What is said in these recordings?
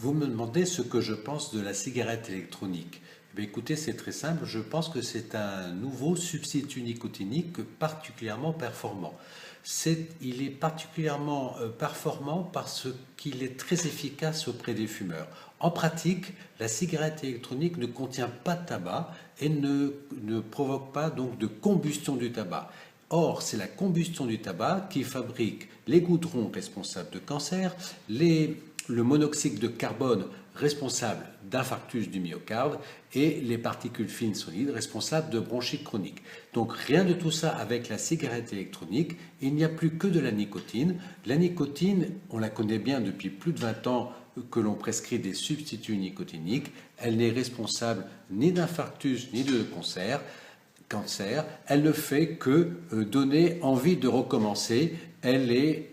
Vous me demandez ce que je pense de la cigarette électronique. Eh bien, écoutez, c'est très simple. Je pense que c'est un nouveau substitut nicotinique particulièrement performant. Il est particulièrement performant parce qu'il est très efficace auprès des fumeurs. En pratique, la cigarette électronique ne contient pas de tabac et ne provoque pas donc de combustion du tabac. Or, c'est la combustion du tabac qui fabrique les goudrons responsables de cancer, le monoxyde de carbone responsable d'infarctus du myocarde et les particules fines solides responsables de bronchite chronique. Donc rien de tout ça avec la cigarette électronique, il n'y a plus que de la nicotine. La nicotine, on la connaît bien depuis plus de 20 ans que l'on prescrit des substituts nicotiniques, elle n'est responsable ni d'infarctus ni de cancer, elle ne fait que donner envie de recommencer, elle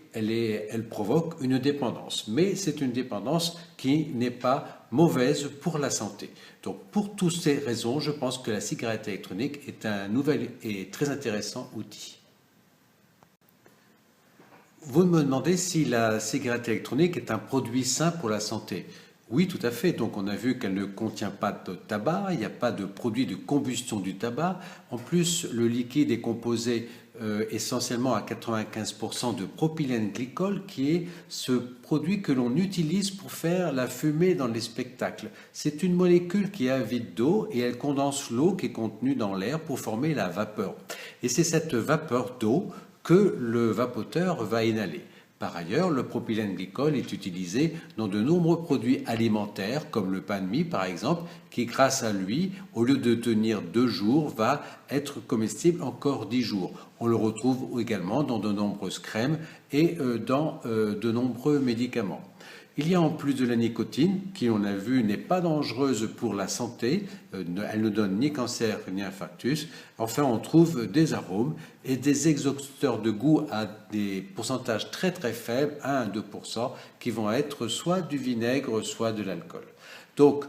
provoque une dépendance. Mais c'est une dépendance qui n'est pas mauvaise pour la santé. Donc pour toutes ces raisons, je pense que la cigarette électronique est un nouvel et très intéressant outil. Vous me demandez si la cigarette électronique est un produit sain pour la santé. Oui, tout à fait. Donc on a vu qu'elle ne contient pas de tabac, il n'y a pas de produit de combustion du tabac. En plus, le liquide est composé essentiellement à 95% de propylène glycol, qui est ce produit que l'on utilise pour faire la fumée dans les spectacles. C'est une molécule qui est avide d'eau et elle condense l'eau qui est contenue dans l'air pour former la vapeur. Et c'est cette vapeur d'eau que le vapoteur va inhaler. Par ailleurs, le propylène glycol est utilisé dans de nombreux produits alimentaires, comme le pain de mie par exemple, qui grâce à lui, au lieu de tenir 2 jours, va être comestible encore 10 jours. On le retrouve également dans de nombreuses crèmes et dans de nombreux médicaments. Il y a en plus de la nicotine, qui on a vu n'est pas dangereuse pour la santé, elle ne donne ni cancer ni infarctus. Enfin, on trouve des arômes et des exhausteurs de goût à des pourcentages très très faibles, 1 à 2%, qui vont être soit du vinaigre, soit de l'alcool. Donc,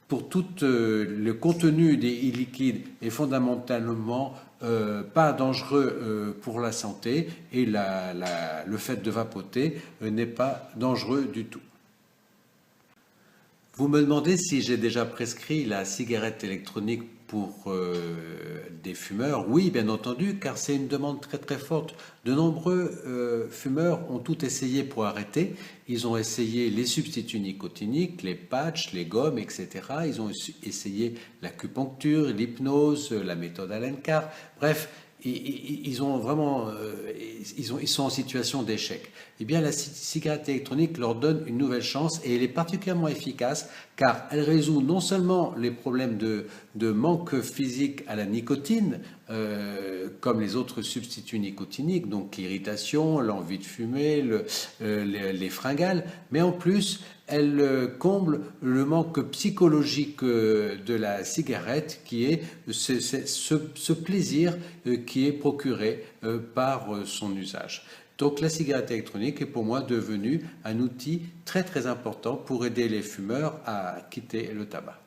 pour tout le contenu des liquides est fondamentalement pas dangereux pour la santé et le fait de vapoter n'est pas dangereux du tout. Vous me demandez si j'ai déjà prescrit la cigarette électronique pour des fumeurs. Oui, bien entendu, car c'est une demande très très forte. De nombreux fumeurs ont tout essayé pour arrêter. Ils ont essayé les substituts nicotiniques, les patchs, les gommes, etc. Ils ont essayé l'acupuncture, l'hypnose, la méthode Allen Carr. Bref, ils sont en situation d'échec. Eh bien, la cigarette électronique leur donne une nouvelle chance et elle est particulièrement efficace car elle résout non seulement les problèmes de manque physique à la nicotine, comme les autres substituts nicotiniques, donc l'irritation, l'envie de fumer, les fringales, mais en plus, elle comble le manque psychologique de la cigarette qui est ce plaisir qui est procuré par son usage. Donc la cigarette électronique est pour moi devenue un outil très très important pour aider les fumeurs à quitter le tabac.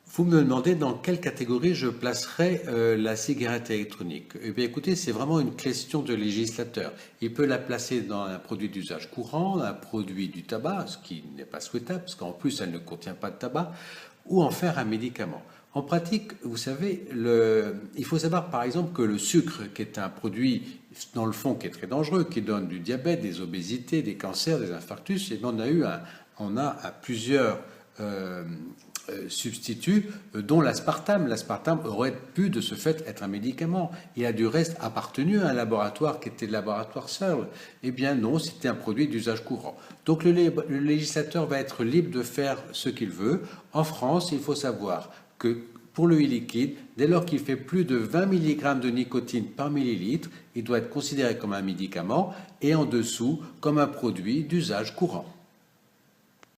Vous me demandez dans quelle catégorie je placerai la cigarette électronique. Eh bien écoutez, c'est vraiment une question de législateur. Il peut la placer dans un produit d'usage courant, un produit du tabac, ce qui n'est pas souhaitable, parce qu'en plus elle ne contient pas de tabac, ou en faire un médicament. En pratique, vous savez, il faut savoir par exemple que le sucre, qui est un produit dans le fond qui est très dangereux, qui donne du diabète, des obésités, des cancers, des infarctus, et on a plusieurs substituts, dont l'aspartame. L'aspartame aurait pu de ce fait être un médicament. Il a du reste appartenu à un laboratoire qui était le laboratoire Searle. Eh bien non, c'était un produit d'usage courant. Donc le législateur va être libre de faire ce qu'il veut. En France, il faut savoir que pour le e-liquide, dès lors qu'il fait plus de 20 mg de nicotine par millilitre, il doit être considéré comme un médicament et en dessous comme un produit d'usage courant.